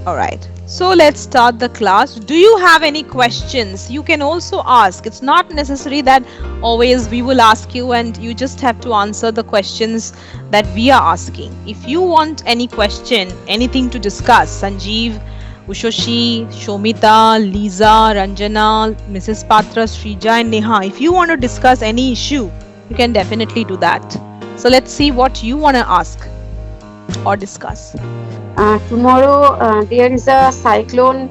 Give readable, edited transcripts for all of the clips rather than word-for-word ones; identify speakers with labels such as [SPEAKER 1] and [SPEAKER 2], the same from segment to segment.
[SPEAKER 1] All right. So let's start the class. Do you have any questions? You can also ask. It's not necessary that always we will ask you and you just have to answer the questions that we are asking. If you want any question, anything to discuss, Sanjeev, Ushoshi, Shomita, Lisa, Ranjana, Mrs. Patra, Shrija, and Neha, if you want to discuss any issue, you can definitely do that. So let's see what you want to ask or discuss.
[SPEAKER 2] Tomorrow there is a cyclone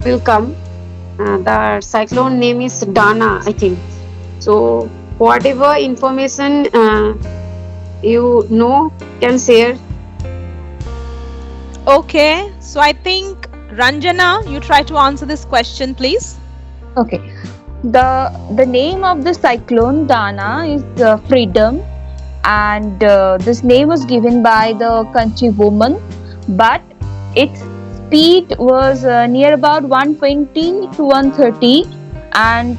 [SPEAKER 2] will come. The cyclone name is Dana, I think. So whatever information you know can share.
[SPEAKER 1] Okay, so I think Ranjana, you try to answer this question, please.
[SPEAKER 3] Okay. The name of the cyclone Dana is freedom, and this name was given by the country woman, but its speed was near about 120 to 130, and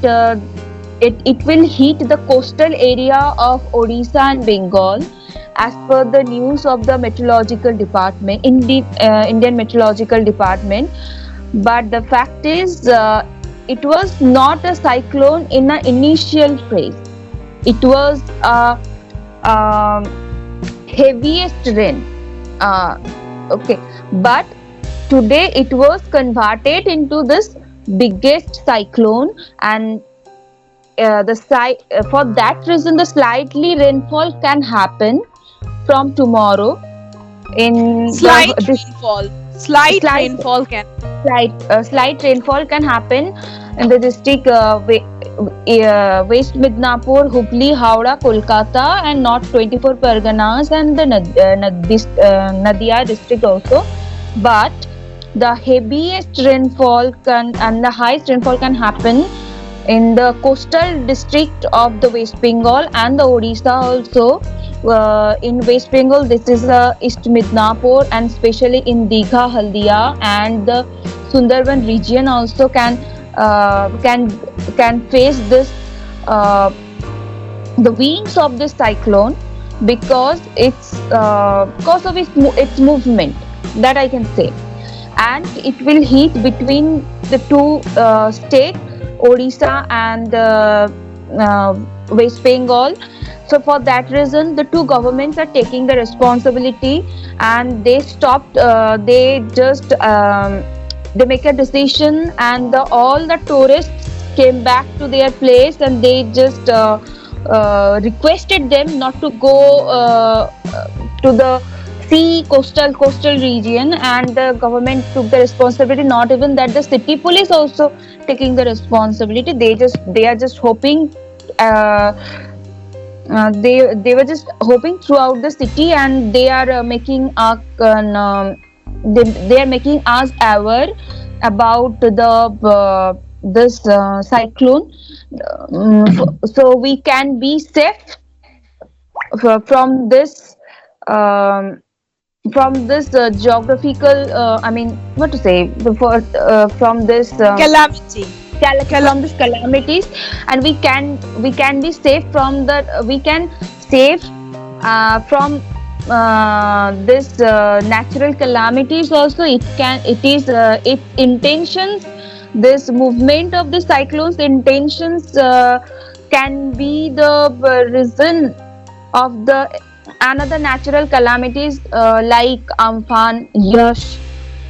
[SPEAKER 3] it will hit the coastal area of Odisha and Bengal, as per the news of the meteorological department, Indian meteorological department. But the fact is, it was not a cyclone in the initial phase. It was a heaviest rain. Okay, but today it was converted into this biggest cyclone, and for that reason the slightly rainfall can happen from tomorrow in
[SPEAKER 1] Slight
[SPEAKER 3] the this
[SPEAKER 1] rainfall. Slight
[SPEAKER 3] slight
[SPEAKER 1] rainfall can.
[SPEAKER 3] slight rainfall can happen in the district West Midnapur, Hubli, Howrah, Kolkata, and North 24 Parganas and the Nadia district also. But the heaviest rainfall and the highest rainfall can happen in the coastal district of the West Bengal and the Odisha also. In West Bengal, this is East Midnapur, and especially in Digha, Haldia, and the Sundarban region also can face this the wings of this cyclone, because because of its movement, that I can say, and it will hit between the two states, Odisha and West Bengal. So for that reason, the two governments are taking the responsibility, and they stopped. They just they make a decision, and all the tourists came back to their place, and they just requested them not to go to the coastal region, and the government took the responsibility. Not even that, the city police also taking the responsibility. They are just hoping. They were just hoping throughout the city, and they are making they are making us aware about this cyclone, so we can be safe from this geographical, I mean, what to say, before from this
[SPEAKER 1] Calamity.
[SPEAKER 3] from these calamities, and we can be safe from the we can save from this natural calamities also. It is its intentions, this movement of the cyclones intentions can be the reason of the another natural calamities like Amphan, Yash.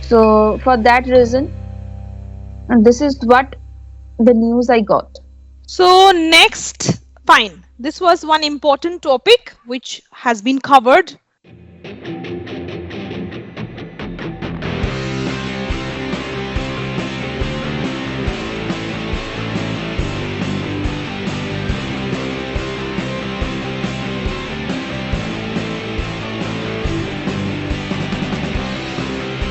[SPEAKER 3] So for that reason, and this is what the news I got.
[SPEAKER 1] So next, fine. This was one important topic which has been covered.